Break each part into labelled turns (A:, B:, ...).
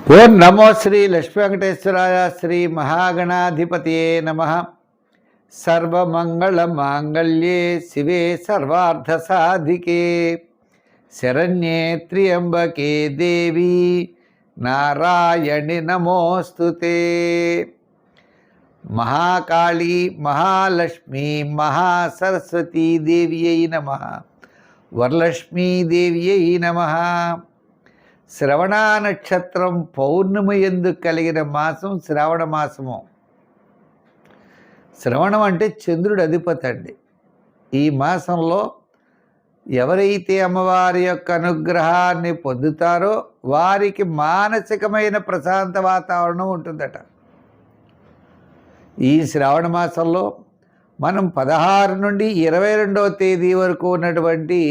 A: ఓం నమో శ్రీ లక్ష్మీ వెంకటేశ్వరాయ శ్రీ మహాగణాధిపతియే నమః. సర్వమంగళ మాంగళ్యే శివే సర్వార్థ సాధికే శరణ్యే త్ర్యంబకే దేవి నారాయణి నమోస్తుతే. మహాకాళీ మహాలక్ష్మీ మహాసరస్వతీ దేవ్యై నమః. వరలక్ష్మీదేవ్యై నమః. శ్రవణ నక్షత్రం పౌర్ణమి యందు కలిగిన మాసం శ్రావణ మాసము. శ్రవణం అంటే చంద్రుడి అధిపతి అండి. ఈ మాసంలో ఎవరైతే అమ్మవారి యొక్క అనుగ్రహాన్ని పొందుతారో వారికి మానసికమైన ప్రశాంత వాతావరణం ఉంటుందట. ఈ శ్రావణ మాసంలో మనం 16 నుండి 22వ తేదీ వరకు ఉన్నటువంటి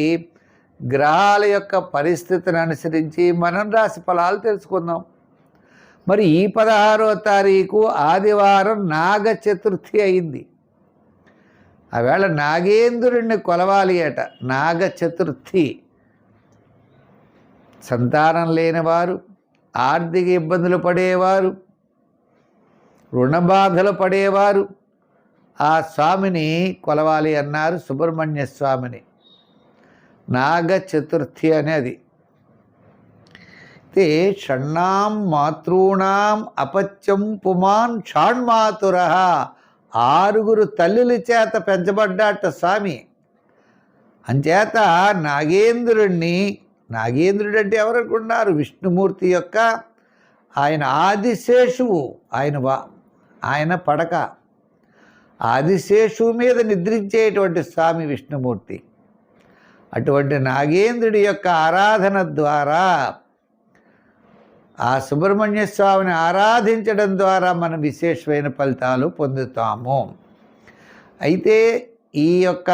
A: గ్రహాల యొక్క పరిస్థితిని అనుసరించి మనం రాశి ఫలాలు తెలుసుకుందాం. మరి ఈ 16వ తారీఖు ఆదివారం నాగ చతుర్థి అయింది. ఆవేళ నాగేంద్రుడిని కొలవాలి అట. నాగ చతుర్థి. సంతానం లేనివారు, ఆర్థిక ఇబ్బందులు పడేవారు, రుణబాధలు పడేవారు ఆ స్వామిని కొలవాలి అన్నారు. సుబ్రహ్మణ్య స్వామిని. నాగ చతుర్థి అనేది అయితే షణ్ణాం మాతృణాం అపత్యం పుమాన్ షాణ్మాతుర. 6 తల్లుల చేత పెంచబడ్డాట స్వామి. అంచేత నాగేంద్రుడు అంటే ఎవరనుకున్నారు? విష్ణుమూర్తి యొక్క ఆయన ఆదిశేషువు. ఆయన పడక ఆదిశేషువు మీద నిద్రించేటువంటి స్వామి విష్ణుమూర్తి. అటువంటి నాగేంద్రుడి యొక్క ఆరాధన ద్వారా, ఆ సుబ్రహ్మణ్య స్వామిని ఆరాధించడం ద్వారా మనం విశేషమైన ఫలితాలు పొందుతాము. అయితే ఈ యొక్క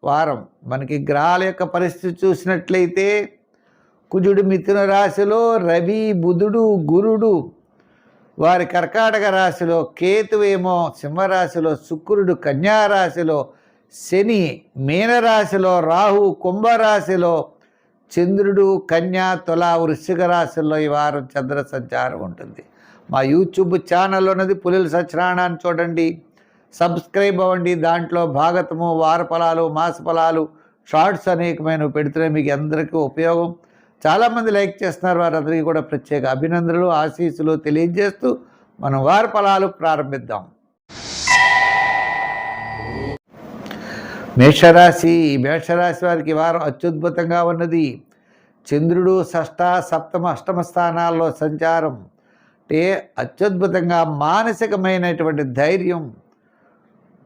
A: వారం మనకి గ్రహాల యొక్క పరిస్థితి చూసినట్లయితే కుజుడు మిథున రాశిలో, రవి బుధుడు గురుడు వారి కర్కాటక రాశిలో, కేతువేమో సింహరాశిలో, శుక్రుడు కన్యారాశిలో, శని మీనరాశిలో, రాహు కుంభరాశిలో, చంద్రుడు కన్యా తుల వృశ్చిక రాశిలో ఈ వారం చంద్ర సంచారం ఉంటుంది. మా యూట్యూబ్ ఛానల్ ఉన్నది పులిల సత్యనారాయణ చూడండి, సబ్స్క్రైబ్ అవ్వండి. దాంట్లో భాగతము, వార ఫలాలు, మాస ఫలాలు, షార్ట్స్ అనేకమైన పెడుతున్నాయి. మీకు అందరికీ ఉపయోగం. చాలామంది లైక్ చేస్తున్నారు. వారందరికీ కూడా ప్రత్యేక అభినందనలు, ఆశీస్సులు తెలియజేస్తూ మనం వార ఫలాలు ప్రారంభిద్దాం. మేషరాశి. ఈ మేషరాశి వారికి వారం అత్యద్భుతంగా ఉన్నది. చంద్రుడు షష్ఠ, సప్తమ, అష్టమ స్థానాల్లో సంచారం అంటే అత్యద్భుతంగా మానసికమైనటువంటి ధైర్యం,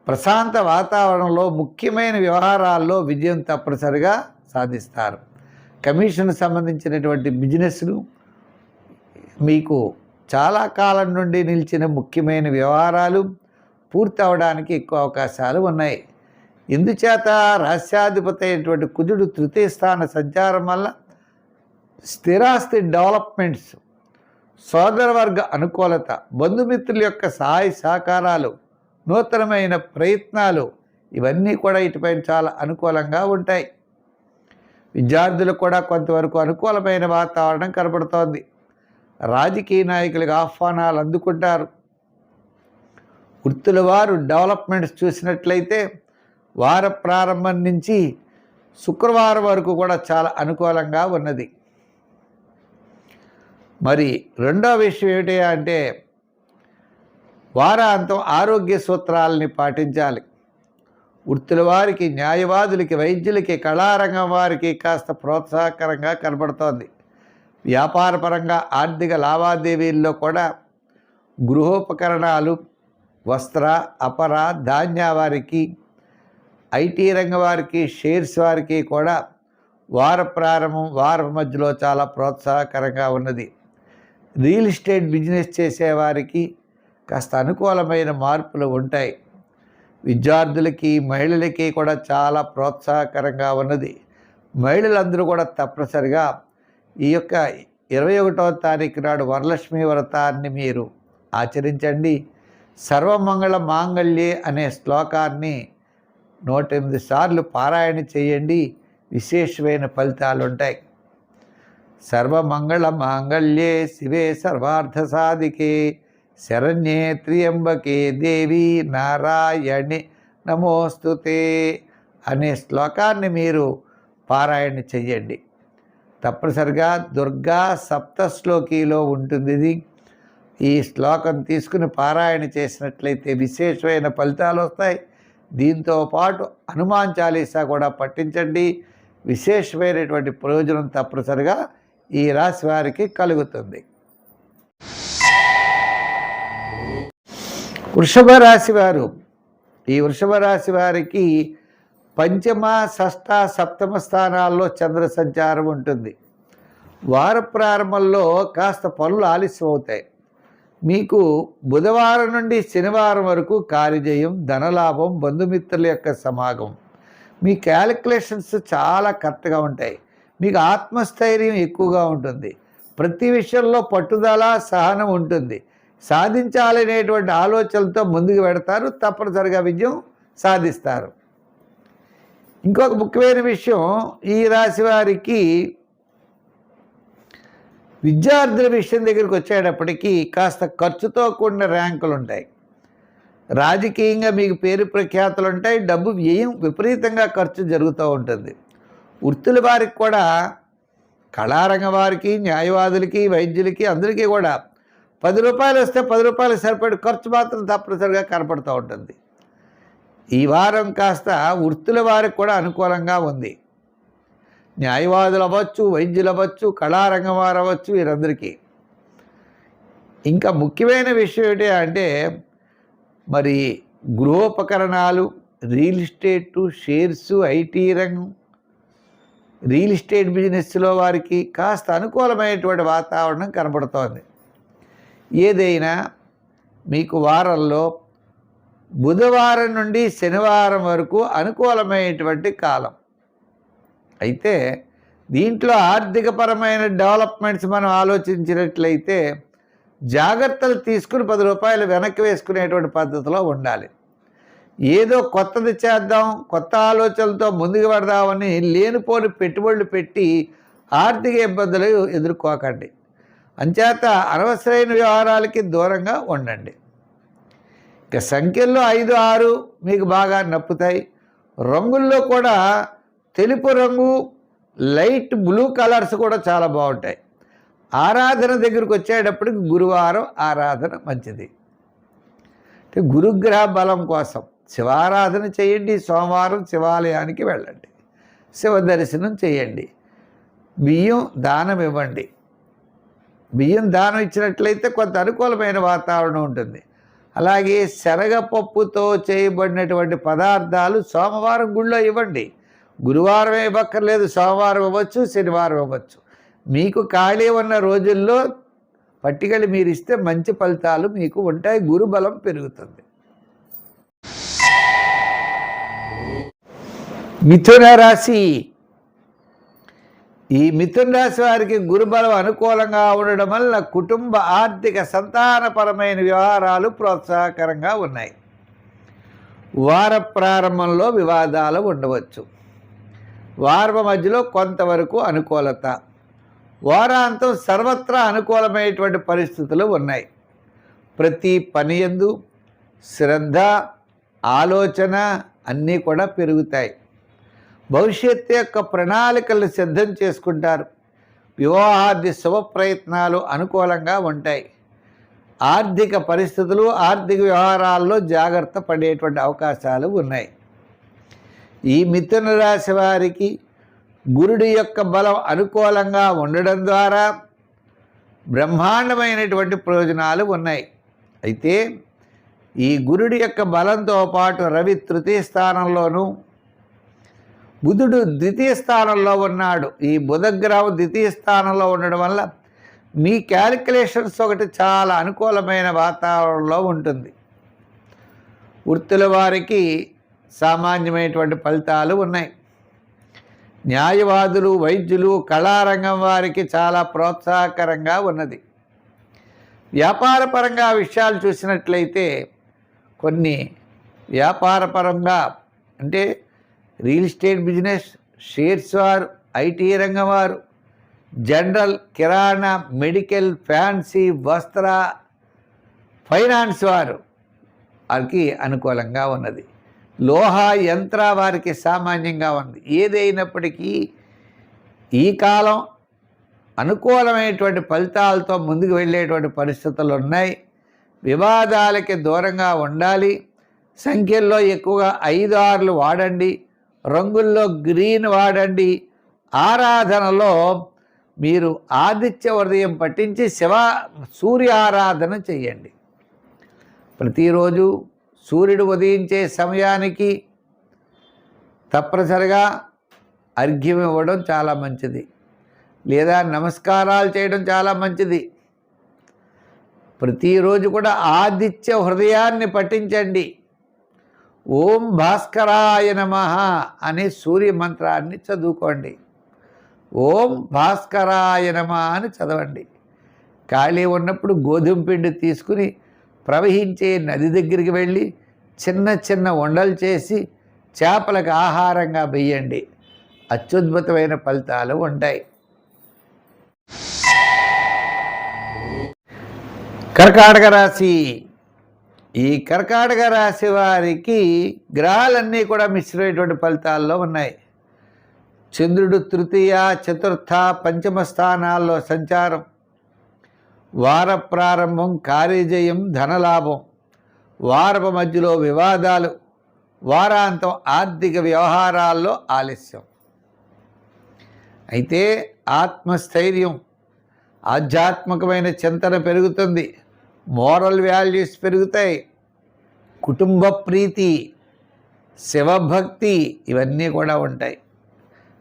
A: ప్రశాంత వాతావరణంలో ముఖ్యమైన వ్యవహారాల్లో విజయం తప్పనిసరిగా సాధిస్తారు. కమిషన్ సంబంధించినటువంటి బిజినెస్లు, మీకు చాలా కాలం నుండి నిలిచిన ముఖ్యమైన వ్యవహారాలు పూర్తి అవడానికి ఎక్కువ అవకాశాలు ఉన్నాయి. ఇందుచేత రహస్యాధిపతి అయినటువంటి కుజుడు తృతీయ స్థాన సంచారం వల్ల స్థిరాస్తి డెవలప్మెంట్స్, సోదరవర్గ అనుకూలత, బంధుమిత్రుల యొక్క సహాయ సహకారాలు, నూతనమైన ప్రయత్నాలు ఇవన్నీ కూడా ఇటుపైన చాలా అనుకూలంగా ఉంటాయి. విద్యార్థులకు కూడా కొంతవరకు అనుకూలమైన వాతావరణం కనబడుతోంది. రాజకీయ నాయకులకు ఆహ్వానాలు అందుకుంటారు. వృత్తుల వారు డెవలప్మెంట్స్ చూసినట్లయితే వార ప్రారంభం నుంచి శుక్రవారం వరకు కూడా చాలా అనుకూలంగా ఉన్నది. మరి రెండో విషయం ఏమిటి అంటే వారాంతం ఆరోగ్య సూత్రాలని పాటించాలి. వృత్తుల వారికి, న్యాయవాదులకి, వైద్యులకి, కళారంగం వారికి కాస్త ప్రోత్సాహకరంగా కనబడుతోంది. వ్యాపారపరంగా ఆర్థిక లావాదేవీల్లో కూడా గృహోపకరణాలు, వస్త్ర, అపర, ధాన్య వారికి, ఐటీ రంగం వారికి, షేర్స్ వారికి కూడా వార ప్రారంభం, వారం మధ్యలో చాలా ప్రోత్సాహకరంగా ఉన్నది. రియల్ ఎస్టేట్ బిజినెస్ చేసేవారికి కాస్త అనుకూలమైన మార్పులు ఉంటాయి. విద్యార్థులకి, మహిళలకి కూడా చాలా ప్రోత్సాహకరంగా ఉన్నది. మహిళలందరూ కూడా తప్పనిసరిగా ఈ యొక్క 21వ తారీఖు నాడు వరలక్ష్మి వ్రతాన్ని మీరు ఆచరించండి. సర్వమంగళ మాంగళ్యే అనే శ్లోకాన్ని 108 సార్లు పారాయణ చేయండి. విశేషమైన ఫలితాలు ఉంటాయి. సర్వమంగళ మాంగళ్యే శివే సర్వార్థ సాధికే శరణ్యే త్ర్యంబకే దేవి నారాయణి నమోస్తుతే అనే శ్లోకాన్ని మీరు పారాయణ చెయ్యండి. తప్పనిసరిగా దుర్గా సప్తశ్లోకిలో ఉంటుంది ఇది. ఈ శ్లోకం తీసుకుని పారాయణ చేసినట్లయితే విశేషమైన ఫలితాలు వస్తాయి. దీంతో పాటు హనుమాన్ చాలీసా కూడా పఠించండి. విశేషమైనటువంటి ప్రయోజనం తప్పనిసరిగా ఈ రాశి వారికి కలుగుతుంది. వృషభ రాశి వారు, ఈ వృషభ రాశి వారికి పంచమ, షష్ఠ, సప్తమ స్థానాల్లో చంద్ర సంచారం ఉంటుంది. వార ప్రారంభంలో కాస్త పనులు ఆలస్యం అవుతాయి. మీకు బుధవారం నుండి శనివారం వరకు కార్యజయం, ధనలాభం, బంధుమిత్రుల యొక్క సమాగమం. మీ క్యాలిక్యులేషన్స్ చాలా కరెక్ట్గా ఉంటాయి. మీకు ఆత్మస్థైర్యం ఎక్కువగా ఉంటుంది. ప్రతి విషయంలో పట్టుదల, సహనం ఉంటుంది. సాధించాలనేటువంటి ఆలోచనలతో ముందుకు పెడతారు. తప్పనిసరిగా విజయం సాధిస్తారు. ఇంకొక ముఖ్యమైన విషయం, ఈ రాశి వారికి విద్యార్థుల విషయం దగ్గరికి వచ్చేటప్పటికీ కాస్త ఖర్చుతో కూడిన ర్యాంకులు ఉంటాయి. రాజకీయంగా మీకు పేరు ప్రఖ్యాతులు ఉంటాయి. డబ్బు వ్యయం విపరీతంగా ఖర్చు జరుగుతూ ఉంటుంది. వృత్తుల వారికి కూడా, కళారంగం వారికి, న్యాయవాదులకి, వైద్యులకి, అందరికీ కూడా 10 రూపాయలు వస్తే 10 రూపాయలు సరిపడే ఖర్చు మాత్రం తప్పనిసరిగా కనపడుతూ ఉంటుంది. ఈ వారం కాస్త వృత్తుల వారికి కూడా అనుకూలంగా ఉంది. న్యాయవాదులు అవ్వచ్చు, వైద్యులు అవ్వచ్చు, కళారంగం వారు అవ్వచ్చు, వీరందరికీ. ఇంకా ముఖ్యమైన విషయం ఏంటి అంటే, మరి గృహోపకరణాలు, రియల్ ఎస్టేటు, షేర్స్, ఐటీ రంగం, రియల్ ఎస్టేట్ బిజినెస్లో వారికి కాస్త అనుకూలమైనటువంటి వాతావరణం కనబడుతోంది. ఏదైనా మీకు వారంలో బుధవారం నుండి శనివారం వరకు అనుకూలమైనటువంటి కాలం. అయితే దీంట్లో ఆర్థికపరమైన డెవలప్మెంట్స్ మనం ఆలోచించినట్లయితే జాగ్రత్తలు తీసుకుని 10 రూపాయలు వెనక్కి వేసుకునేటువంటి పద్ధతిలో ఉండాలి. ఏదో కొత్తది చేద్దాం, కొత్త ఆలోచనలతో ముందుకు పెడదామని లేనిపోని పెట్టుబడులు పెట్టి ఆర్థిక ఇబ్బందులు ఎదుర్కోకండి. అంచేత అనవసరమైన వ్యవహారాలకి దూరంగా ఉండండి. ఇక సంఖ్యల్లో 5, 6 మీకు బాగా నప్పుతాయి. రంగుల్లో కూడా తెలుపు రంగు, లైట్ బ్లూ కలర్స్ కూడా చాలా బాగుంటాయి. ఆరాధన దగ్గరికి వచ్చేటప్పటికి గురువారం ఆరాధన మంచిది. అంటే గురుగ్రహ బలం కోసం శివారాధన చేయండి. సోమవారం శివాలయానికి వెళ్ళండి, శివ దర్శనం చేయండి. బియ్యం దానం ఇవ్వండి. బియ్యం దానం ఇచ్చినట్లయితే కొంత అనుకూలమైన వాతావరణం ఉంటుంది. అలాగే శనగపప్పుతో చేయబడినటువంటి పదార్థాలు సోమవారం గుళ్ళో ఇవ్వండి. గురువారం ఇవ్వక్కర్లేదు, సోమవారం ఇవ్వచ్చు, శనివారం ఇవ్వచ్చు. మీకు ఖాళీ ఉన్న రోజుల్లో పట్టికలు మీరు ఇస్తే మంచి ఫలితాలు మీకు ఉంటాయి. గురుబలం పెరుగుతుంది. మిథున రాశి, ఈ మిథున రాశి వారికి గురుబలం అనుకూలంగా ఉండడం వల్ల కుటుంబ, ఆర్థిక, సంతానపరమైన వ్యవహారాలు ప్రోత్సాహకరంగా ఉన్నాయి. వార ప్రారంభంలో వివాదాలు ఉండవచ్చు. వారం మధ్యలో కొంతవరకు అనుకూలత. వారాంతం సర్వత్రా అనుకూలమైనటువంటి పరిస్థితులు ఉన్నాయి. ప్రతి పని యందు శ్రద్ధ, ఆలోచన అన్నీ కూడా పెరుగుతాయి. భవిష్యత్తు యొక్క ప్రణాళికలు సిద్ధం చేసుకుంటారు. వివాహాది శుభ ప్రయత్నాలు అనుకూలంగా ఉంటాయి. ఆర్థిక పరిస్థితులు, ఆర్థిక వ్యవహారాల్లో జాగ్రత్త పడేటువంటి అవకాశాలు ఉన్నాయి. ఈ మిథున రాశి వారికి గురుడి యొక్క బలం అనుకూలంగా ఉండడం ద్వారా బ్రహ్మాండమైనటువంటి ప్రయోజనాలు ఉన్నాయి. అయితే ఈ గురుడి యొక్క బలంతో పాటు రవి తృతీయ స్థానంలోనూ, బుధుడు ద్వితీయ స్థానంలో ఉన్నాడు. ఈ బుధగ్రహం ద్వితీయ స్థానంలో ఉండడం వల్ల మీ క్యాలిక్యులేషన్స్ ఒకటి చాలా అనుకూలమైన వాతావరణంలో ఉంటుంది. వృత్తుల వారికి సామాన్యమైనటువంటి ఫలితాలు ఉన్నాయి. న్యాయవాదులు, వైద్యులు, కళారంగం వారికి చాలా ప్రోత్సాహకరంగా ఉన్నది. వ్యాపారపరంగా విషయాలు చూసినట్లయితే కొన్ని వ్యాపారపరంగా అంటే రియల్ ఎస్టేట్ బిజినెస్, షేర్స్ వారు, ఐటీ రంగం వారు, జనరల్, కిరాణా, మెడికల్, ఫ్యాన్సీ, వస్త్ర, ఫైనాన్స్ వారికి అనుకూలంగా ఉన్నది. లోహ, యంత్ర వారికి సామాన్యంగా ఉంది. ఏదైనప్పటికీ ఈ కాలం అనుకూలమైనటువంటి ఫలితాలతో ముందుకు వెళ్ళేటువంటి పరిస్థితులు ఉన్నాయి. వివాదాలకి దూరంగా ఉండాలి. సంఖ్యల్లో ఎక్కువగా 5, 6 వాడండి. రంగుల్లో గ్రీన్ వాడండి. ఆరాధనలో మీరు ఆదిత్య హృదయం పఠించి సూర్య ఆరాధన చేయండి. ప్రతిరోజు సూర్యుడు ఉదయించే సమయానికి తప్పనిసరిగా అర్ఘ్యం ఇవ్వడం చాలా మంచిది, లేదా నమస్కారాలు చేయడం చాలా మంచిది. ప్రతిరోజు కూడా ఆదిత్య హృదయాన్ని పఠించండి. ఓం భాస్కరాయ నమః అనే సూర్య మంత్రాన్ని చదువుకోండి. ఓం భాస్కరాయ నమః అని చదవండి. ఖాళీ ఉన్నప్పుడు గోధుమ పిండి తీసుకుని ప్రవహించే నది దగ్గరికి వెళ్ళి చిన్న చిన్న ఉండలు చేసి చేపలకు ఆహారంగా వేయండి. అత్యద్భుతమైన ఫలితాలు ఉంటాయి. కర్కాటక రాశి. ఈ కర్కాటక రాశి వారికి గ్రహాలన్నీ కూడా మిశ్రమైనటువంటి ఫలితాల్లో ఉన్నాయి. చంద్రుడు తృతీయ, చతుర్థ, పంచమ స్థానాల్లో సంచారం. వార ప్రారంభం కార్యజయం, ధనలాభం. వారపు మధ్యలో వివాదాలు. వారాంతం ఆర్థిక వ్యవహారాల్లో ఆలస్యం. అయితే ఆత్మస్థైర్యం, ఆధ్యాత్మికమైన చింతన పెరుగుతుంది. మోరల్ వాల్యూస్ పెరుగుతాయి. కుటుంబ ప్రీతి, శివభక్తి ఇవన్నీ కూడా ఉంటాయి.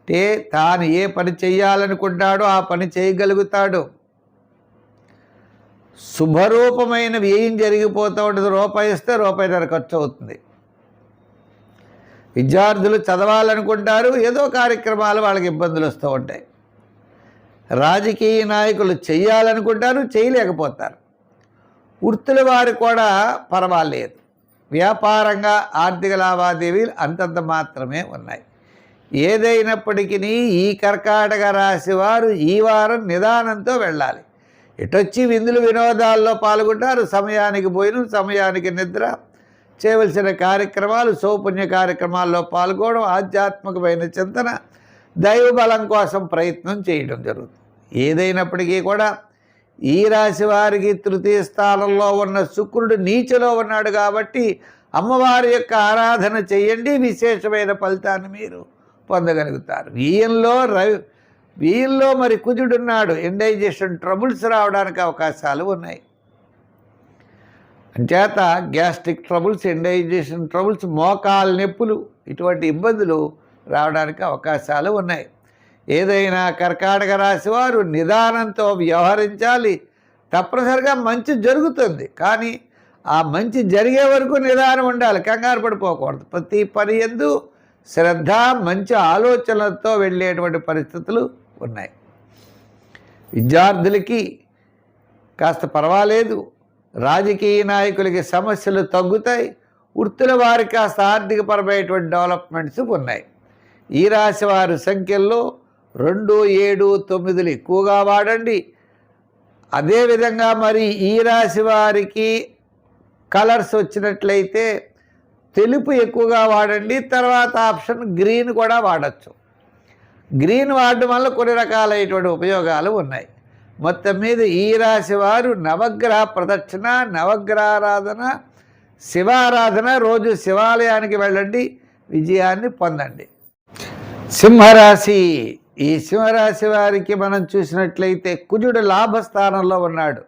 A: అంటే తాను ఏ పని చేయాలనుకుంటాడో ఆ పని చేయగలుగుతాడు. శుభరూపమైన వ్యయం జరిగిపోతూ ఉంటుంది. రూపాయి ఇస్తే రూపాయిన్నర ఖర్చు అవుతుంది. విద్యార్థులు చదవాలనుకుంటారు, ఏదో కార్యక్రమాలు వాళ్ళకి ఇబ్బందులు వస్తూ ఉంటాయి. రాజకీయ నాయకులు చేయాలనుకుంటారు, చేయలేకపోతారు. వృత్తుల వారు కూడా పర్వాలేదు. వ్యాపారంగా ఆర్థిక లావాదేవీలు అంతంత మాత్రమే ఉన్నాయి. ఏదైనప్పటికీ ఈ కర్కాటక రాశి వారు ఈ వారం నిదానంతో వెళ్ళాలి. ఇటొచ్చి విందులు వినోదాల్లో పాల్గొంటారు. సమయానికి భోజనం, సమయానికి నిద్ర, చేయవలసిన కార్యక్రమాలు, సౌపుణ్య కార్యక్రమాల్లో పాల్గొనడం, ఆధ్యాత్మికమైన చింతన, దైవబలం కోసం ప్రయత్నం చేయడం జరుగుతుంది. ఏదైనప్పటికీ కూడా ఈ రాశి వారికి తృతీయ స్థానంలో ఉన్న శుక్రుడు నీచలో ఉన్నాడు కాబట్టి అమ్మవారి యొక్క ఆరాధన చేయండి. విశేషమైన ఫలితాన్ని మీరు పొందగలుగుతారు. వీళ్ళలో మరి కుజుడున్నాడు. ఇండైజెషన్ ట్రబుల్స్ రావడానికి అవకాశాలు ఉన్నాయి. అంచేత గ్యాస్ట్రిక్ ట్రబుల్స్, ఇండైజెషన్ ట్రబుల్స్, మోకాలు నొప్పులు ఇటువంటి ఇబ్బందులు రావడానికి అవకాశాలు ఉన్నాయి. ఏదైనా కర్కాటక రాశి వారు నిదానంతో వ్యవహరించాలి. తప్పనిసరిగా మంచి జరుగుతుంది, కానీ ఆ మంచి జరిగే వరకు నిదానం ఉండాలి. కంగారు పడిపోకూడదు. ప్రతి పని యందు శ్రద్ధ, మంచి ఆలోచనలతో వెళ్ళేటువంటి పరిస్థితులు ఉన్నాయి. విద్యార్థులకి కాస్త పర్వాలేదు. రాజకీయ నాయకులకి సమస్యలు తగ్గుతాయి. వృత్తుల వారికి కాస్త ఆర్థికపరమైనటువంటి డెవలప్మెంట్స్ ఉన్నాయి. ఈ రాశి వారి సంఖ్యల్లో 2, 7, 9 ఎక్కువగా వాడండి. అదేవిధంగా మరి ఈ రాశి వారికి కలర్స్ వచ్చినట్లయితే తెలుపు ఎక్కువగా వాడండి. తర్వాత ఆప్షన్ గ్రీన్ కూడా వాడచ్చు. గ్రీన్ వాడడం వల్ల కొన్ని రకాలైనటువంటి ఉపయోగాలు ఉన్నాయి. మొత్తం మీద ఈ రాశి వారు నవగ్రహ ప్రదక్షిణ, నవగ్రహారాధన, శివారాధన, రోజు శివాలయానికి వెళ్ళండి, విజయాన్ని పొందండి. సింహరాశి. ఈ సింహరాశి వారికి మనం చూసినట్లయితే కుజుడు లాభస్థానంలో ఉన్నాడు.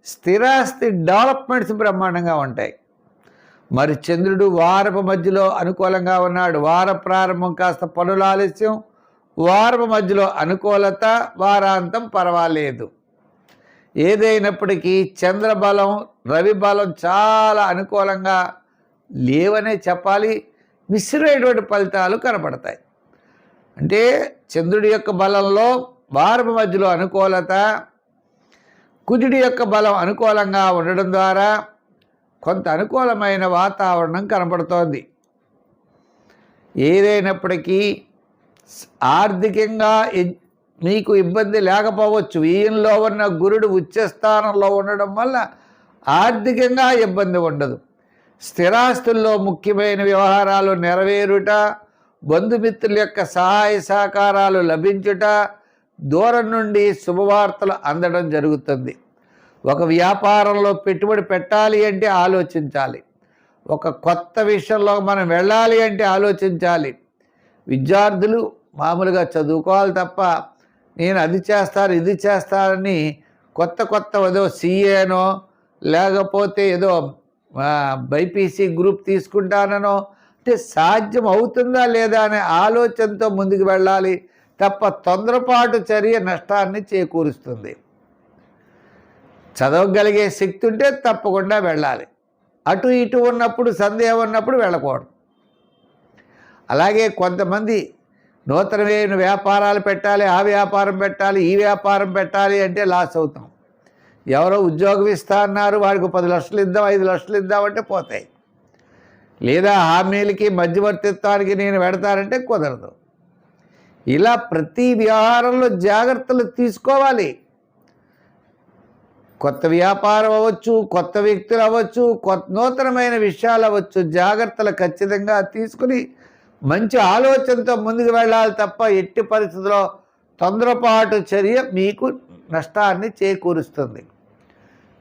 A: స్థిరాస్తి డెవలప్మెంట్స్ బ్రహ్మాండంగా ఉంటాయి. మరి చంద్రుడు వారపు మధ్యలో అనుకూలంగా ఉన్నాడు. వార ప్రారంభం కాస్త పనుల ఆలస్యం, వారపు మధ్యలో అనుకూలత, వారాంతం పర్వాలేదు. ఏదైనప్పటికీ చంద్రబలం, రవి బలం చాలా అనుకూలంగా లేవనే చెప్పాలి. మిశ్రమైనటువంటి ఫలితాలు కనపడతాయి. అంటే చంద్రుడి యొక్క బలంలో వారపు మధ్యలో అనుకూలత, కుజుడి యొక్క బలం అనుకూలంగా ఉండడం ద్వారా కొంత అనుకూలమైన వాతావరణం కనపడుతోంది. ఏదైనప్పటికీ ఆర్థికంగా మీకు ఇబ్బంది లేకపోవచ్చు. ఈయనలో ఉన్న గురుడు ఉచ్చస్థానంలో ఉండడం వల్ల ఆర్థికంగా ఇబ్బంది ఉండదు. స్థిరాస్తుల్లో ముఖ్యమైన వ్యవహారాలు నెరవేరుట, బంధుమిత్రుల యొక్క సహాయ సహకారాలు లభించుట, దూరం నుండి శుభవార్తలు అందడం జరుగుతుంది. ఒక వ్యాపారంలో పెట్టుబడి పెట్టాలి అంటే ఆలోచించాలి. ఒక కొత్త విషయంలో మనం వెళ్ళాలి అంటే ఆలోచించాలి. విద్యార్థులు మామూలుగా చదువుకోవాలి తప్ప నేను అది చేస్తాను ఇది చేస్తానని కొత్త ఏదో సిఏనో లేకపోతే ఏదో బైపీసీ గ్రూప్ తీసుకుంటానో అంటే సాధ్యం అవుతుందా లేదా అనే ఆలోచనతో ముందుకు వెళ్ళాలి తప్ప తొందరపాటు చర్య నష్టాన్ని చేకూరుస్తుంది. చదవగలిగే శక్తి ఉంటే తప్పకుండా వెళ్ళాలి. అటు ఇటు ఉన్నప్పుడు సందేహం ఉన్నప్పుడు వెళ్ళకూడదు. అలాగే కొంతమంది నూతనమైన వ్యాపారాలు పెట్టాలి, ఆ వ్యాపారం పెట్టాలి, ఈ వ్యాపారం పెట్టాలి అంటే లాస్ అవుతాం. ఎవరో ఉద్యోగం ఇస్తా అన్నారు, వాడికి 10 లక్షలు ఇద్దాం 5 లక్షలు ఇద్దామంటే పోతాయి. లేదా హామీలకి మధ్యవర్తిత్వానికి నేను పెడతానంటే కుదరదు. ఇలా ప్రతి వ్యవహారంలో జాగ్రత్తలు తీసుకోవాలి. కొత్త వ్యాపారం అవ్వచ్చు, కొత్త వ్యక్తులు అవ్వచ్చు, నూతనమైన విషయాలు అవ్వచ్చు, జాగ్రత్తలు ఖచ్చితంగా తీసుకుని మంచి ఆలోచనతో ముందుకు వెళ్ళాలి తప్ప ఎట్టి పరిస్థితుల్లో తొందరపాటు చర్య మీకు నష్టాన్ని చేకూరుస్తుంది.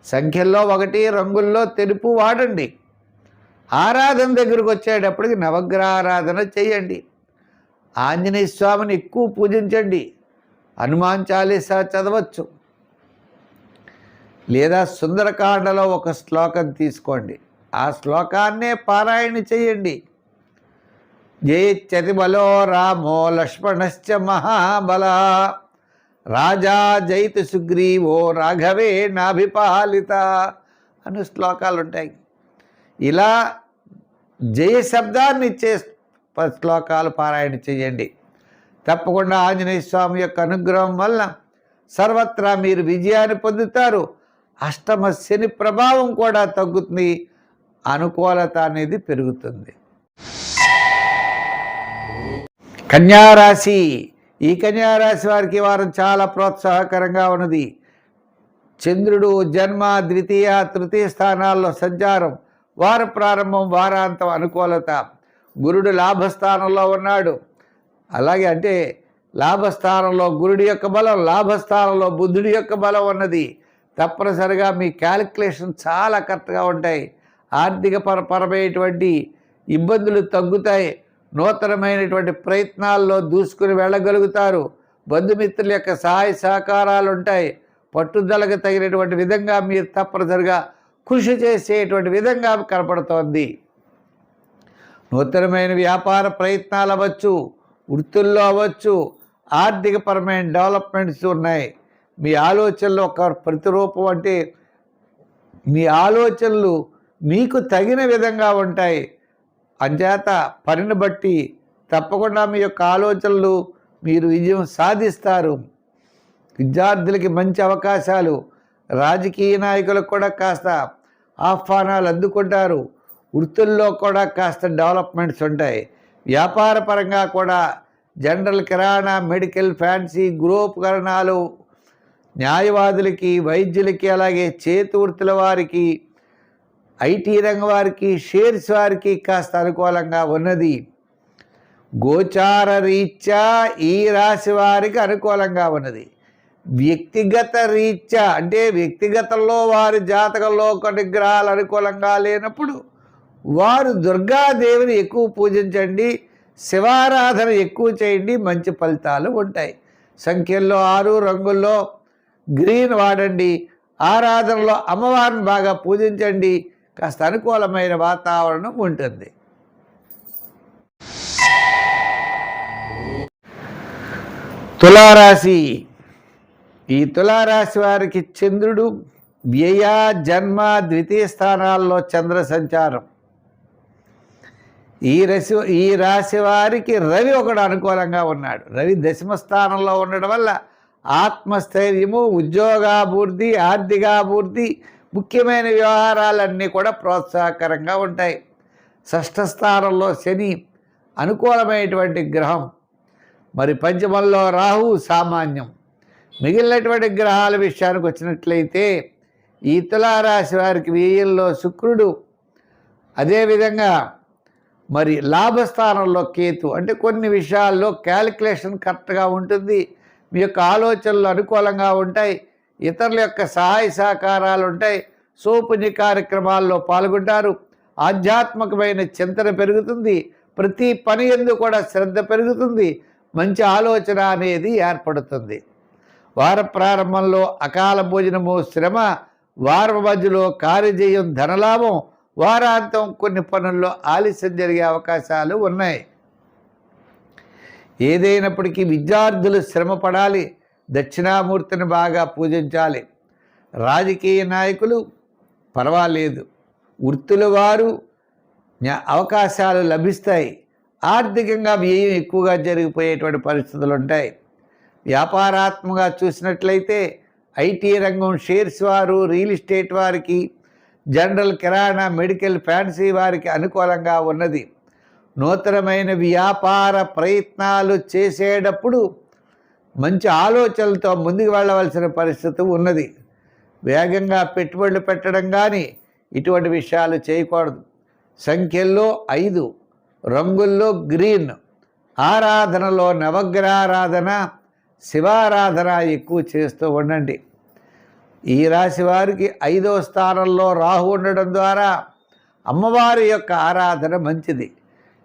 A: సంఖ్యల్లో 1, రంగుల్లో తెలుపు వాడండి. ఆరాధన దగ్గరకు వచ్చేటప్పటికి నవగ్రహ ఆరాధన చేయండి. ఆంజనేయ స్వామిని ఎక్కువ పూజించండి. హనుమాన్ చాలీసా చదవచ్చు. లేదా సుందరకాండలో ఒక శ్లోకం తీసుకోండి, ఆ శ్లోకాన్నే పారాయణ చేయండి. జయత్యతి బలో రామో లక్ష్మణశ్చ మహాబల రాజా జైతు సుగ్రీవో రాఘవే నాభిపాలిత అనే శ్లోకాలు ఉంటాయి. ఇలా జయ శబ్దాన్ని ఇచ్చే శ్లోకాలు పారాయణ చేయండి. తప్పకుండా ఆంజనేయ స్వామి యొక్క అనుగ్రహం వల్ల సర్వత్రా మీరు విజయాన్ని పొందుతారు. అష్టమ శని ప్రభావం కూడా తగ్గుతుంది, అనుకూలత అనేది పెరుగుతుంది. కన్యారాశి. ఈ కన్యారాశి వారికి వారం చాలా ప్రోత్సాహకరంగా ఉన్నది. చంద్రుడు జన్మ, ద్వితీయ, తృతీయ స్థానాల్లో సంచారం, వార ప్రారంభం, వారాంతం అనుకూలత. గురుడు లాభస్థానంలో ఉన్నాడు. అలాగే అంటే లాభస్థానంలో గురుడి యొక్క బలం, లాభస్థానంలో బుద్ధుడి యొక్క బలం ఉన్నది. తప్పనిసరిగా మీ క్యాలిక్యులేషన్ చాలా కరెక్ట్గా ఉంటాయి. ఆర్థిక పరమైనటువంటి ఇబ్బందులు తగ్గుతాయి. నూతనమైనటువంటి ప్రయత్నాల్లో దూసుకుని వెళ్ళగలుగుతారు. బంధుమిత్రుల యొక్క సహాయ సహకారాలు ఉంటాయి. పట్టుదలకు తగినటువంటి విధంగా మీరు తప్పనిసరిగా కృషి చేసేటువంటి విధంగా కనపడుతోంది. నూతనమైన వ్యాపార ప్రయత్నాలు అవ్వచ్చు, వృత్తుల్లో అవ్వచ్చు, ఆర్థికపరమైన డెవలప్మెంట్స్ ఉన్నాయి. మీ ఆలోచనలు ఒక ప్రతిరూపం అంటే మీ ఆలోచనలు మీకు తగిన విధంగా ఉంటాయి. అంచేత పనిని బట్టి తప్పకుండా మీ యొక్క ఆలోచనలు మీరు విజయం సాధిస్తారు. విద్యార్థులకి మంచి అవకాశాలు, రాజకీయ నాయకులకు కూడా కాస్త ఆహ్వానాలు అందుకుంటారు. వృత్తుల్లో కూడా కాస్త డెవలప్మెంట్స్ ఉంటాయి. వ్యాపార పరంగా కూడా జనరల్, కిరాణా, మెడికల్, ఫ్యాన్సీ, గృహోపకరణాలు, న్యాయవాదులకి, వైద్యులకి, అలాగే చేతి వృత్తుల వారికి, ఐటీ రంగం వారికి, షేర్స్ వారికి కాస్త అనుకూలంగా ఉన్నది. గోచార రీత్యా ఈ రాశి వారికి అనుకూలంగా ఉన్నది. వ్యక్తిగత రీత్యా అంటే వ్యక్తిగతంలో వారి జాతకంలో కొన్ని గ్రహాలు అనుకూలంగా లేనప్పుడు వారు దుర్గాదేవిని ఎక్కువ పూజించండి, శివారాధన ఎక్కువ చేయండి, మంచి ఫలితాలు ఉంటాయి. సంఖ్యల్లో 6, రంగుల్లో గ్రీన్ వాడండి. ఆరాధనలో అమ్మవారిని బాగా పూజించండి. కాస్త అనుకూలమైన వాతావరణం ఉంటుంది. తులారాశి. ఈ తులారాశి వారికి చంద్రుడు వ్యయ, జన్మ, ద్వితీయ స్థానాల్లో చంద్ర సంచారం. ఈ రాశి వారికి రవి ఒకడు అనుకూలంగా ఉన్నాడు. రవి దశమ స్థానంలో ఉండడం వల్ల ఆత్మస్థైర్యము, ఉద్యోగాభివృద్ధి, ఆర్థికాభివృద్ధి, ముఖ్యమైన వ్యవహారాలన్నీ కూడా ప్రోత్సాహకరంగా ఉంటాయి. షష్ఠ స్థానంలో శని అనుకూలమైనటువంటి గ్రహం. మరి పంచమంలో రాహువు సామాన్యం. మిగిలినటువంటి గ్రహాల విషయానికి వచ్చినట్లయితే ఈ తులారాశి వారికి వ్యయంలో శుక్రుడు, అదేవిధంగా మరి లాభస్థానంలో కేతు. అంటే కొన్ని విషయాల్లో క్యాలిక్యులేషన్ కరెక్ట్గా ఉంటుంది, మీ యొక్క ఆలోచనలు అనుకూలంగా ఉంటాయి, ఇతరుల యొక్క సహాయ సహకారాలు ఉంటాయి, సోపుణ్య కార్యక్రమాల్లో పాల్గొంటారు, ఆధ్యాత్మికమైన చింతన పెరుగుతుంది, ప్రతి పని యందు కూడా శ్రద్ధ పెరుగుతుంది, మంచి ఆలోచన అనేది ఏర్పడుతుంది. వార ప్రారంభంలో అకాల భోజనము, శ్రమ, వారం మధ్యలో కార్యజయం, ధనలాభం, వారాంతం కొన్ని పనుల్లో ఆలస్యం జరిగే అవకాశాలు ఉన్నాయి. ఏదైనప్పటికీ విద్యార్థులు శ్రమ పడాలి, దక్షిణామూర్తిని బాగా పూజించాలి. రాజకీయ నాయకులు పర్వాలేదు, వృత్తుల వారు అవకాశాలు లభిస్తాయి, ఆర్థికంగా వ్యయం ఎక్కువగా జరిగిపోయేటువంటి పరిస్థితులు ఉంటాయి. వ్యాపారాత్మకంగా చూసినట్లయితే ఐటీ రంగం, షేర్స్ వారు, రియల్ ఎస్టేట్ వారికి, జనరల్, కిరాణా, మెడికల్, ఫ్యాన్సీ వారికి అనుకూలంగా ఉన్నది. నూతనమైన వ్యాపార ప్రయత్నాలు చేసేటప్పుడు మంచి ఆలోచనలతో ముందుకు వెళ్ళవలసిన పరిస్థితి ఉన్నది. వేగంగా పెట్టుబడులు పెట్టడం కానీ ఇటువంటి విషయాలు చేయకూడదు. సంఖ్యల్లో 5, రంగుల్లో గ్రీన్, ఆరాధనలో నవగ్రహారాధన, శివారాధన ఎక్కువ చేస్తూ ఉండండి. ఈ రాశి వారికి 5వ స్థానంలో రాహు ఉండడం ద్వారా అమ్మవారి యొక్క ఆరాధన మంచిది.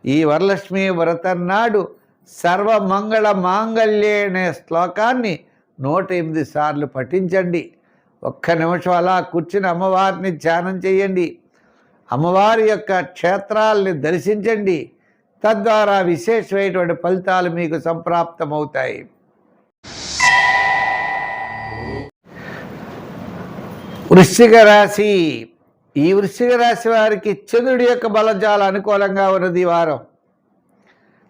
A: ఈ వరలక్ష్మి వ్రతం నాడు సర్వమంగళ మాంగళ్యే అనే శ్లోకాన్ని 108 సార్లు పఠించండి. ఒక్క నిమిషం అలా కూర్చుని అమ్మవారిని ధ్యానం చేయండి. అమ్మవారి యొక్క క్షేత్రాలని దర్శించండి. తద్వారా విశేషమైనటువంటి ఫలితాలు మీకు సంప్రాప్తమవుతాయి. వృశ్చిక రాశి. ఈ వృశ్చిక రాశి వారికి చంద్రుడి యొక్క బలజాలు అనుకూలంగా ఉన్నది. ఈ వారం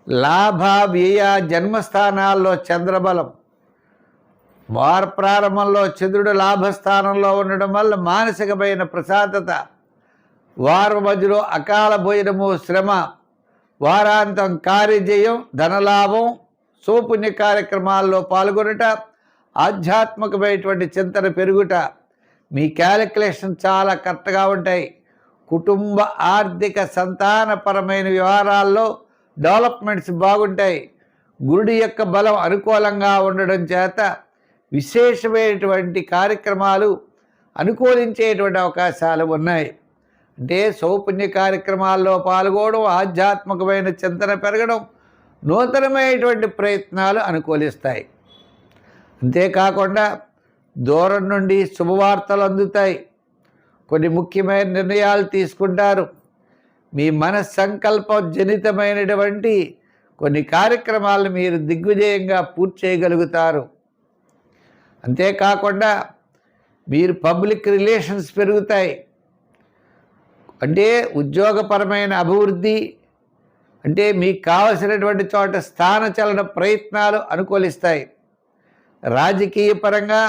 A: లాభ, వ్యయ, జన్మస్థానాల్లో చంద్రబలం. వార ప్రారంభంలో చంద్రుడు లాభస్థానంలో ఉండడం వల్ల మానసికమైన ప్రశాంతత, వారం మధ్యలో అకాల భోజనము, శ్రమ, వారాంతం కార్యజయం, ధనలాభం, సోపుణ్య కార్యక్రమాల్లో పాల్గొనుట, ఆధ్యాత్మికమైనటువంటి చింతన పెరుగుట. మీ క్యాలిక్యులేషన్ చాలా కరెక్ట్గా ఉంటాయి. కుటుంబ, ఆర్థిక, సంతానపరమైన వ్యవహారాల్లో డెవలప్మెంట్స్ బాగుంటాయి. గురుడి యొక్క బలం అనుకూలంగా ఉండడం చేత విశేషమైనటువంటి కార్యక్రమాలు అనుకూలించేటువంటి అవకాశాలు ఉన్నాయి. అంటే సౌపుణ్య కార్యక్రమాల్లో పాల్గొనడం, ఆధ్యాత్మికమైన చింతన పెరగడం, నూతనమైనటువంటి ప్రయత్నాలు అనుకూలిస్తాయి. అంతేకాకుండా దూరం నుండి శుభవార్తలు అందుతాయి. కొన్ని ముఖ్యమైన నిర్ణయాలు తీసుకుంటారు. మీ మనస్సంకల్ప జనితమైనటువంటి కొన్ని కార్యక్రమాలను మీరు దిగ్విజయంగా పూర్తి చేయగలుగుతారు. అంతేకాకుండా మీరు పబ్లిక్ రిలేషన్స్ పెరుగుతాయి. అంటే ఉద్యోగపరమైన అభివృద్ధి, అంటే మీకు కావలసినటువంటి చోట స్థానచలన ప్రయత్నాలు అనుకూలిస్తాయి. రాజకీయ పరంగా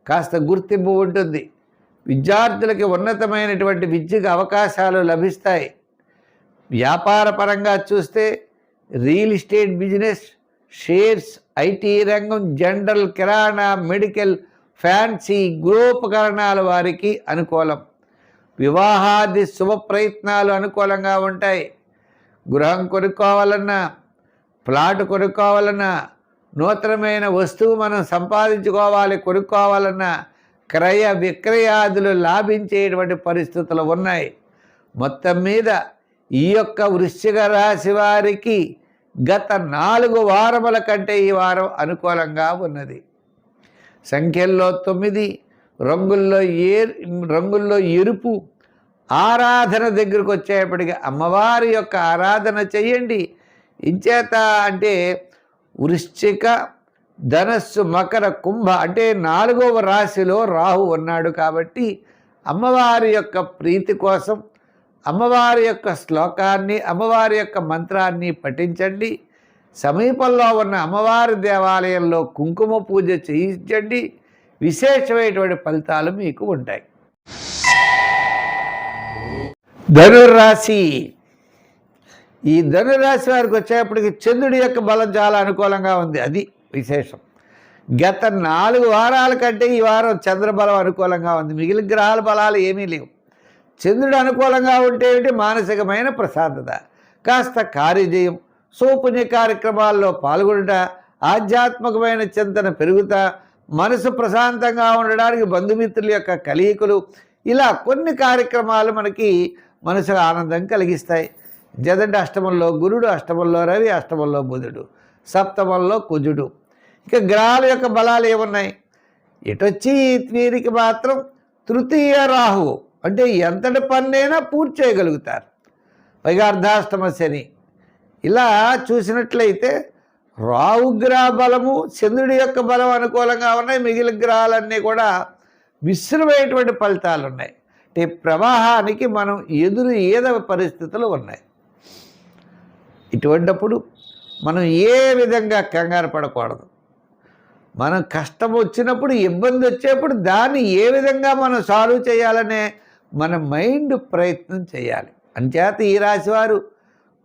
A: కాస్త గుర్తింపు ఉంటుంది. విద్యార్థులకి ఉన్నతమైనటువంటి విద్యకు అవకాశాలు లభిస్తాయి. వ్యాపార పరంగా చూస్తే real estate business, shares, IT రంగం, జనరల్, కిరాణా, మెడికల్, ఫ్యాన్సీ, గృహోపకరణాల వారికి అనుకూలం. వివాహాది శుభ ప్రయత్నాలు అనుకూలంగా ఉంటాయి. గృహం కొనుక్కోవాలన్నా, ప్లాట్ కొనుక్కోవాలన్నా, నూతనమైన వస్తువు మనం సంపాదించుకోవాలి, కొనుక్కోవాలన్నా క్రయ విక్రయాదులు లాభించేటువంటి పరిస్థితులు ఉన్నాయి. మొత్తం మీద ఈ యొక్క వృశ్చిక రాశి వారికి గత 4 వారముల కంటే ఈ వారం అనుకూలంగా ఉన్నది. సంఖ్యల్లో 9, రంగుల్లో ఎరుపు. ఆరాధన దగ్గరకు వచ్చేప్పటికి అమ్మవారి యొక్క ఆరాధన చేయండి. ఇంచేత అంటే వృశ్చిక, ధనస్సు, మకర, కుంభ అంటే 4వ రాశిలో రాహు ఉన్నాడు కాబట్టి అమ్మవారి యొక్క ప్రీతి కోసం అమ్మవారి యొక్క శ్లోకాన్ని, అమ్మవారి యొక్క మంత్రాన్ని పఠించండి. సమీపంలో ఉన్న అమ్మవారి దేవాలయంలో కుంకుమ పూజ చేయించండి. విశేషమైనటువంటి ఫలితాలు మీకు ఉంటాయి. ధనుర్రాశి. ఈ ధనురాశి వారికి వచ్చేప్పటికి చంద్రుడి యొక్క బలం చాలా అనుకూలంగా ఉంది. అది విశేషం. గత 4 వారాల కంటే ఈ వారం చంద్రబలం అనుకూలంగా ఉంది. మిగిలిన గ్రహాల బలాలు ఏమీ లేవు. చంద్రుడు అనుకూలంగా ఉంటే మానసికమైన ప్రశాంతత, కాస్త కార్యజయం, సౌపుణ్య కార్యక్రమాల్లో పాల్గొనుట, ఆధ్యాత్మికమైన చింతన పెరుగుతా, మనసు ప్రశాంతంగా ఉండడానికి బంధుమిత్రుల యొక్క కలయికలు, ఇలా కొన్ని కార్యక్రమాలు మనకి మనసుకు ఆనందం కలిగిస్తాయి. జదండి అష్టమంలో గురుడు, అష్టమంలో రవి, అష్టమంలో బుధుడు, సప్తమంలో కుజుడు. ఇక గ్రహాల యొక్క బలాలు ఏమున్నాయి? ఇటొచ్చి వీరికి మాత్రం తృతీయ రాహువు, అంటే ఎంతటి పన్నైనా పూర్తి చేయగలుగుతారు. పైగా అర్ధాష్టమ శని. ఇలా చూసినట్లయితే రాహుగ్రహ బలము, చంద్రుడి యొక్క బలం అనుకూలంగా ఉన్నాయి. మిగిలిన గ్రహాలన్నీ కూడా మిశ్రమైనటువంటి ఫలితాలు ఉన్నాయి. అంటే ప్రవాహానికి మనం ఈద పరిస్థితులు ఉన్నాయి. ఇటువంటిప్పుడు మనం ఏ విధంగా కంగారు పడకూడదు. మనం కష్టం వచ్చినప్పుడు, ఇబ్బంది వచ్చేప్పుడు దాన్ని ఏ విధంగా మనం సాల్వ్ చేయాలనే మన మైండ్ ప్రయత్నం చేయాలి. అంచేత ఈ రాశివారు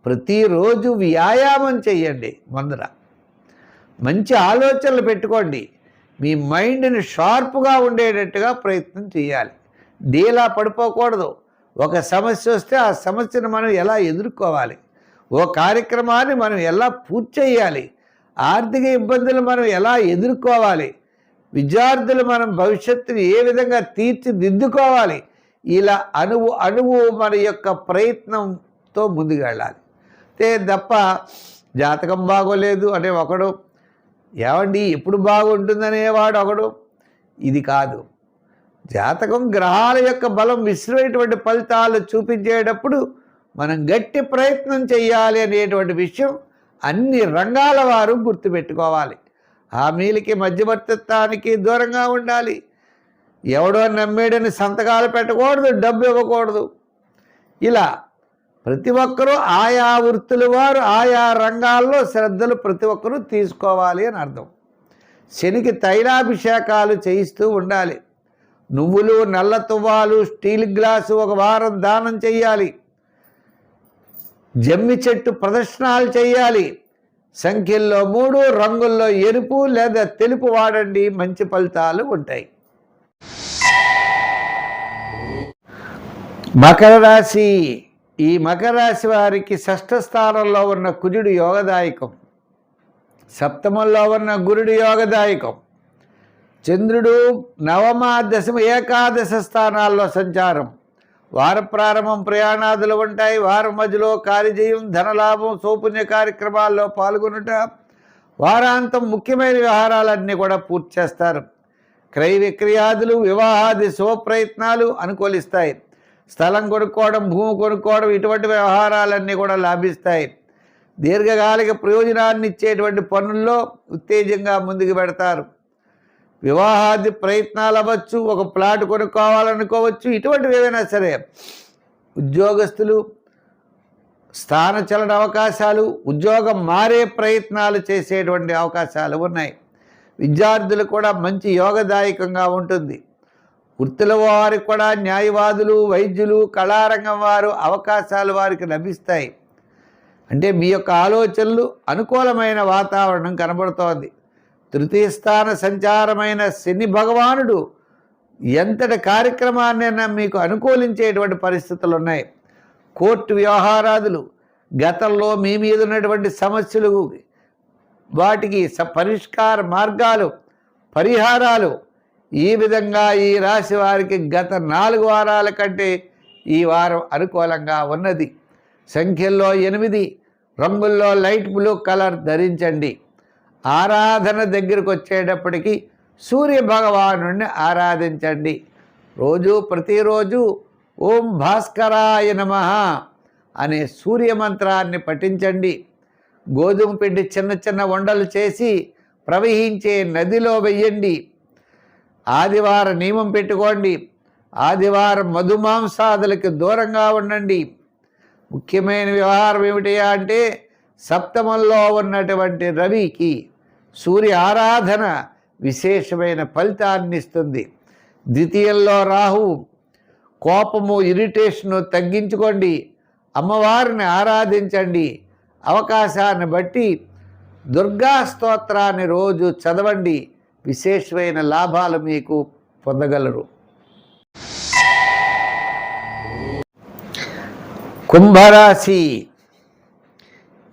A: ప్రతిరోజు వ్యాయామం చేయండి. ముందర మంచి ఆలోచనలు పెట్టుకోండి. మీ మైండ్ని షార్ప్గా ఉండేటట్టుగా ప్రయత్నం చేయాలి. డీలా పడిపోకూడదు. ఒక సమస్య వస్తే ఆ సమస్యను మనం ఎలా ఎదుర్కోవాలి, ఓ కార్యక్రమాన్ని మనం ఎలా పూర్తి చేయాలి, ఆర్థిక ఇబ్బందులు మనం ఎలా ఎదుర్కోవాలి, విద్యార్థులు మనం భవిష్యత్తుని ఏ విధంగా తీర్చిదిద్దుకోవాలి, ఇలా అణువు మన యొక్క ప్రయత్నంతో ముందుకు వెళ్ళాలి. అంతే తప్ప జాతకం బాగోలేదు అనే ఒకడు, ఏమండి ఎప్పుడు బాగుంటుందనేవాడు ఒకడు, ఇది కాదు. జాతకం గ్రహాల యొక్క బలం మిశ్రమైనటువంటి ఫలితాలు చూపించేటప్పుడు మనం గట్టి ప్రయత్నం చేయాలి అనేటువంటి విషయం అన్ని రంగాల వారు గుర్తుపెట్టుకోవాలి. హామీలకి, మధ్యవర్తిత్వానికి దూరంగా ఉండాలి. ఎవడో నమ్మేడని సంతకాలు పెట్టకూడదు, డబ్బు ఇవ్వకూడదు. ఇలా ప్రతి ఒక్కరూ ఆయా వృత్తుల వారు ఆయా రంగాల్లో శ్రద్ధలు ప్రతి ఒక్కరూ తీసుకోవాలి అని అర్థం. శనికి తైలాభిషేకాలు చేయిస్తూ ఉండాలి. నువ్వులు, నల్ల తువ్వాలు, స్టీల్ గ్లాసు ఒక వారం దానం చేయాలి. జమ్మి చెట్టు ప్రదర్శనలు చేయాలి. సంఖ్యల్లో 3, రంగుల్లో ఎరుపు లేదా తెలుపు వాడండి, మంచి ఫలితాలు ఉంటాయి. మకర రాశి. ఈ మకర రాశి వారికి 6వ స్థానంలో ఉన్న కుజుడు యోగదాయకం, సప్తమంలో ఉన్న గురుడు యోగదాయకం. చంద్రుడు 9వ, 10వ, ఏకాదశ స్థానాల్లో సంచారం. వార ప్రారంభం ప్రయాణాదులు ఉంటాయి. వారం మధ్యలో కార్యజయం, ధనలాభం, సౌపుణ్య కార్యక్రమాల్లో పాల్గొనుట, వారాంతం ముఖ్యమైన వ్యవహారాలన్నీ కూడా పూర్తి చేస్తారు. క్రయ విక్రయాదులు, వివాహాది శుభప్రయత్నాలు అనుకూలిస్తాయి. స్థలం కొనుక్కోవడం, భూమి కొనుక్కోవడం, ఇటువంటి వ్యవహారాలన్నీ కూడా లాభిస్తాయి. దీర్ఘకాలిక ప్రయోజనాన్ని ఇచ్చేటువంటి పనుల్లో ఉత్తేజంగా ముందుకు పెడతారు. వివాహాది ప్రయత్నాలు అవ్వచ్చు, ఒక ప్లాట్ కొనుక్కోవాలనుకోవచ్చు, ఇటువంటివి ఏవైనా సరే. ఉద్యోగస్తులు స్థానచలన అవకాశాలు, ఉద్యోగం మారే ప్రయత్నాలు చేసేటువంటి అవకాశాలు ఉన్నాయి. విద్యార్థులు కూడా మంచి యోగదాయకంగా ఉంటుంది. వృత్తుల వారికి కూడా న్యాయవాదులు, వైద్యులు, కళారంగం వారు అవకాశాలు వారికి లభిస్తాయి. అంటే మీ యొక్క ఆలోచనలు అనుకూలమైన వాతావరణం కనబడుతోంది. తృతీయ స్థాన సంచారమైన శని భగవానుడు ఎంతటి కార్యక్రమాన్నైనా మీకు అనుకూలించేటువంటి పరిస్థితులు ఉన్నాయి. కోర్టు వ్యవహారాదులు, గతంలో మీ మీద ఉన్నటువంటి సమస్యలు, వాటికి పరిష్కార మార్గాలు, పరిహారాలు, ఈ విధంగా ఈ రాశి వారికి గత 4 వారాల కంటే ఈ వారం అనుకూలంగా ఉన్నది. సంఖ్యల్లో 8, రంగుల్లో లైట్ బ్లూ కలర్ ధరించండి. ఆరాధన దగ్గరకు వచ్చేటప్పటికి సూర్య భగవానుడిని ఆరాధించండి. ప్రతిరోజు ఓం భాస్కరాయ నమః అనే సూర్య మంత్రాన్ని పఠించండి. గోధుమ పిండి చిన్న చిన్న ఉండలు చేసి ప్రవహించే నదిలో వెయ్యండి. ఆదివారం నియమం పెట్టుకోండి. ఆదివారం మధుమాంసాదులకి దూరంగా ఉండండి. ముఖ్యమైన వ్యవహారం ఏమిటయా అంటే సప్తమంలో ఉన్నటువంటి రవికి సూర్య ఆరాధన విశేషమైన ఫలితాన్ని ఇస్తుంది. ద్వితీయంలో రాహువు, కోపము, ఇరిటేషను తగ్గించుకోండి. అమ్మవారిని ఆరాధించండి. అవకాశాన్ని బట్టి దుర్గా స్తోత్రాన్ని రోజు చదవండి. విశేషమైన లాభాలు మీకు పొందగలరు. కుంభరాశి.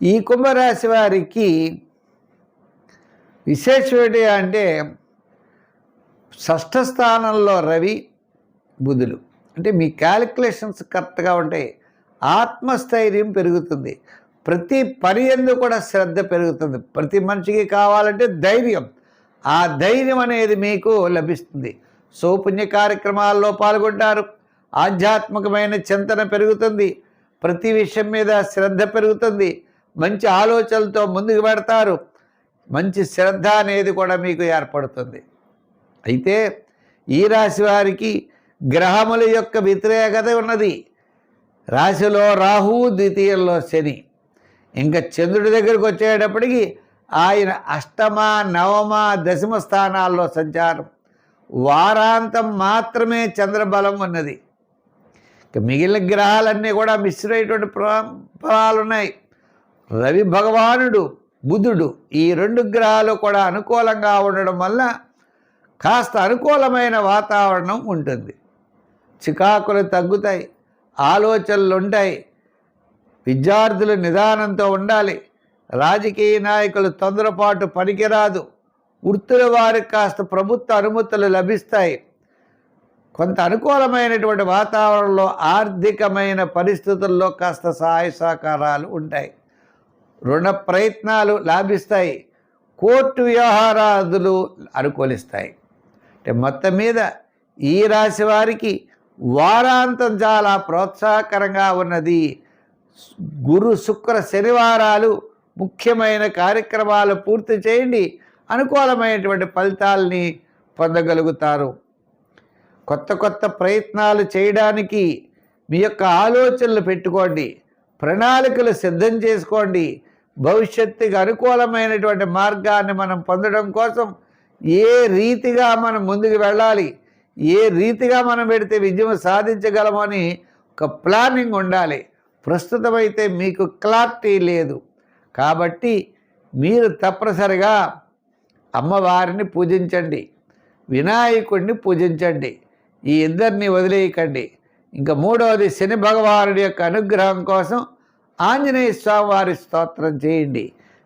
A: ఈ కుంభరాశి వారికి విశేషం అంటే షష్ఠ స్థానంలో రవి బుధులు. అంటే మీ క్యాలిక్యులేషన్స్ కరెక్ట్గా ఉంటాయి. ఆత్మస్థైర్యం పెరుగుతుంది. ప్రతి పని యందు కూడా శ్రద్ధ పెరుగుతుంది. ప్రతి మనిషికి కావాలంటే ధైర్యం. ఆ ధైర్యం అనేది మీకు లభిస్తుంది. సౌపుణ్య కార్యక్రమాల్లో పాల్గొంటారు. ఆధ్యాత్మికమైన చింతన పెరుగుతుంది. ప్రతి విషయం మీద శ్రద్ధ పెరుగుతుంది. మంచి ఆలోచనలతో ముందుకు పెడతారు. మంచి శ్రద్ధ అనేది కూడా మీకు ఏర్పడుతుంది. అయితే ఈ రాశి వారికి గ్రహముల యొక్క వ్యతిరేకత ఉన్నది. రాశిలో రాహు, ద్వితీయంలో శని. ఇంకా చంద్రుడి దగ్గరికి వచ్చేటప్పటికి ఆయన అష్టమ, నవమ, దశమ స్థానాల్లో సంచారం. వారాంతం మాత్రమే చంద్రబలం ఉన్నది. మిగిలిన గ్రహాలన్నీ కూడా మిశ్రమైనటువంటి ఫలాలు ఉన్నాయి. రవి భగవానుడు, బుధుడు, ఈ 2 గ్రహాలు కూడా అనుకూలంగా ఉండడం వల్ల కాస్త అనుకూలమైన వాతావరణం ఉంటుంది. చికాకులు తగ్గుతాయి. ఆలోచనలు ఉంటాయి. విద్యార్థులు నిదానంతో ఉండాలి. రాజకీయ నాయకులు తొందరపాటు పనికిరాదు. వృత్తుల వారికి కాస్త ప్రభుత్వ అనుమతులు లభిస్తాయి. కొంత అనుకూలమైనటువంటి వాతావరణంలో ఆర్థికమైన పరిస్థితుల్లో కాస్త సహాయ సహకారాలు ఉంటాయి. రుణ ప్రయత్నాలు లాభిస్తాయి. కోర్టు వ్యవహారాదులు అనుకూలిస్తాయి. అంటే మొత్తం మీద ఈ రాశి వారికి వారాంతం చాలా ప్రోత్సాహకరంగా ఉన్నది. గురు, శుక్ర, శనివారాలు ముఖ్యమైన కార్యక్రమాలు పూర్తి చేయండి. అనుకూలమైనటువంటి ఫలితాలని పొందగలుగుతారు. కొత్త కొత్త ప్రయత్నాలు చేయడానికి మీ యొక్క ఆలోచనలు పెట్టుకోండి. ప్రణాళికలు సిద్ధం చేసుకోండి. భవిష్యత్తుకి అనుకూలమైనటువంటి మార్గాన్ని మనం పొందడం కోసం ఏ రీతిగా మనం ముందుకు వెళ్ళాలి, ఏ రీతిగా మనం పెడితే విజయం సాధించగలమని ఒక ప్లానింగ్ ఉండాలి. ప్రస్తుతమైతే మీకు క్లారిటీ లేదు. కాబట్టి మీరు తప్పనిసరిగా అమ్మవారిని పూజించండి, వినాయకుడిని పూజించండి. ఈ ఇద్దరిని వదిలేయకండి. ఇంకా మూడవది శని భగవానుడి యొక్క అనుగ్రహం కోసం ఆంజనేయ స్వామి వారి స్తోత్రం చేయండి.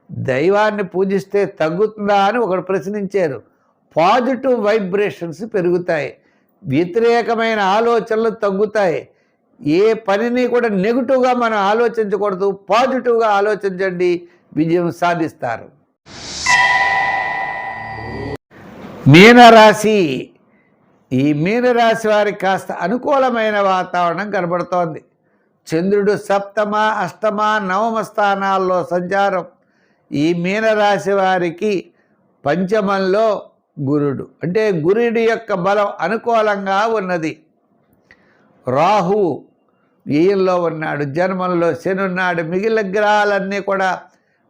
A: దైవాన్ని పూజిస్తే తగ్గుతుందా అని ఒకరు ప్రశ్నించారు. పాజిటివ్ వైబ్రేషన్స్ పెరుగుతాయి. వ్యతిరేకమైన ఆలోచనలు తగ్గుతాయి. ఏ పనిని కూడా నెగిటివ్గా మనం ఆలోచించకూడదు. పాజిటివ్గా ఆలోచించండి, విజయం సాధిస్తారు. మీనరాశి. ఈ మీనరాశి వారికి కాస్త అనుకూలమైన వాతావరణం కనబడుతోంది. చంద్రుడు సప్తమ, అష్టమ, నవమ స్థానాల్లో సంచారం. ఈ మీనరాశి వారికి పంచమంలో గురుడు. అంటే గురుడి యొక్క బలం అనుకూలంగా ఉన్నది. రాహు వ్యయంలో ఉన్నాడు, జన్మంలో శని ఉన్నాడు. మిగిలిన గ్రహాలన్నీ కూడా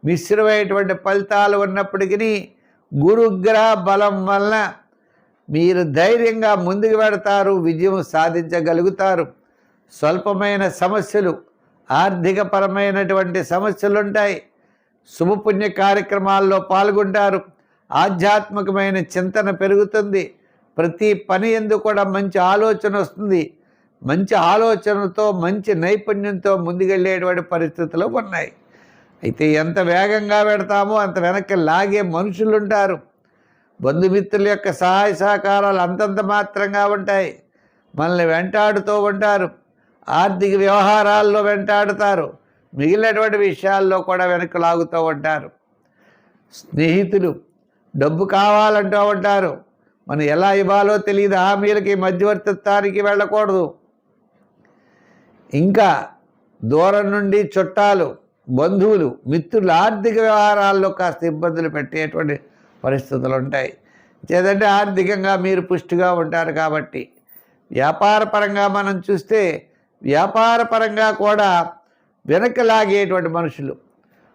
A: మిశ్రమైనటువంటి ఫలితాలు ఉన్నప్పటికీ గురుగ్రహ బలం వలన మీరు ధైర్యంగా ముందుకు పెడతారు, విజయం సాధించగలుగుతారు. స్వల్పమైన సమస్యలు, ఆర్థికపరమైనటువంటి సమస్యలు ఉంటాయి. శుభపుణ్య కార్యక్రమాల్లో పాల్గొంటారు. ఆధ్యాత్మికమైన చింతన పెరుగుతుంది. ప్రతి పని యందు కూడా మంచి ఆలోచన వస్తుంది. మంచి ఆలోచనతో, మంచి నైపుణ్యంతో ముందుకెళ్ళేటువంటి పరిస్థితులు ఉన్నాయి. అయితే ఎంత వేగంగా పెడతామో అంత వెనక్కి లాగే మనుషులు ఉంటారు. బంధుమిత్రుల యొక్క సహాయ సహకారాలు అంతంత మాత్రంగా ఉంటాయి. మనల్ని వెంటాడుతూ ఉంటారు. ఆర్థిక వ్యవహారాల్లో వెంటాడుతారు. మిగిలినటువంటి విషయాల్లో కూడా వెనక్కి లాగుతూ ఉంటారు. స్నేహితులు డబ్బు కావాలంటూ ఉంటారు. మనం ఎలా ఇవ్వాలో తెలియదు. హామీలకి, మధ్యవర్తిత్వానికి వెళ్ళకూడదు. ఇంకా దూరం నుండి చుట్టాలు, బంధువులు, మిత్రులు ఆర్థిక వ్యవహారాల్లో కాస్త ఇబ్బందులు పెట్టేటువంటి పరిస్థితులు ఉంటాయి. చేదంటే ఆర్థికంగా మీరు పుష్టిగా ఉంటారు. కాబట్టి వ్యాపారపరంగా మనం చూస్తే వ్యాపారపరంగా కూడా వెనక్కి లాగేటువంటి మనుషులు,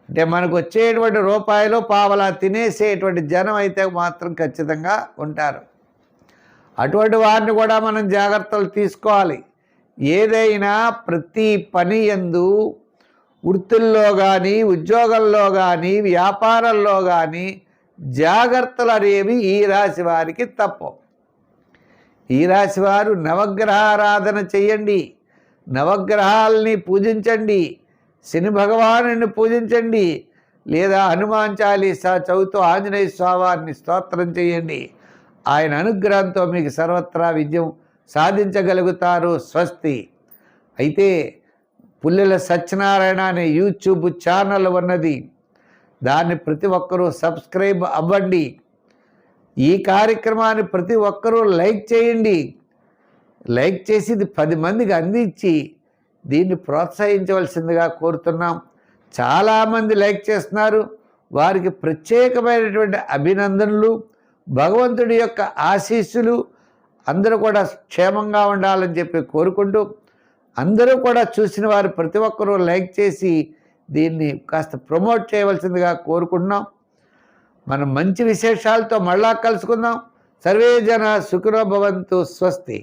A: అంటే మనకు వచ్చేటువంటి రూపాయలు పావలా తినేసేటువంటి జనం అయితే మాత్రం ఖచ్చితంగా ఉంటారు. అటువంటి వారిని కూడా మనం జాగ్రత్తలు తీసుకోవాలి. ఏదైనా ప్రతి పని యందు వృత్తుల్లో కానీ, ఉద్యోగంలో కానీ, వ్యాపారంలో కానీ జాగ్రత్తలు అనేవి ఈ రాశి వారికి తప్పవు. ఈ రాశి వారు నవగ్రహారాధన చెయ్యండి, నవగ్రహాలని పూజించండి, శని భగవానుని పూజించండి, లేదా హనుమాన్ చాలీసా చదువుతూ ఆంజనేయ స్వామివారిని స్తోత్రం చేయండి. ఆయన అనుగ్రహంతో మీకు సర్వత్రా విజయం సాధించగలుగుతారు. స్వస్తి. అయితే పుల్లెల సత్యనారాయణ అనే యూట్యూబ్ ఛానల్ ఉన్నది, దాన్ని ప్రతి ఒక్కరూ సబ్స్క్రైబ్ అవ్వండి. ఈ కార్యక్రమాన్ని ప్రతి ఒక్కరూ లైక్ చేయండి. లైక్ చేసి ఇది 10 మందికి అందించి దీన్ని ప్రోత్సహించవలసిందిగా కోరుతున్నాం. చాలామంది లైక్ చేస్తున్నారు, వారికి ప్రత్యేకమైనటువంటి అభినందనలు. భగవంతుడి యొక్క ఆశీస్సులు. అందరూ కూడా క్షేమంగా ఉండాలని చెప్పి కోరుకుంటూ, అందరూ కూడా చూసిన వారు ప్రతి ఒక్కరూ లైక్ చేసి దీన్ని కాస్త ప్రమోట్ చేయవలసిందిగా కోరుకుంటున్నాం. మనం మంచి విశేషాలతో మళ్ళా కలుసుకుందాం. సర్వే జన సుఖినో భవంతు. స్వస్తి.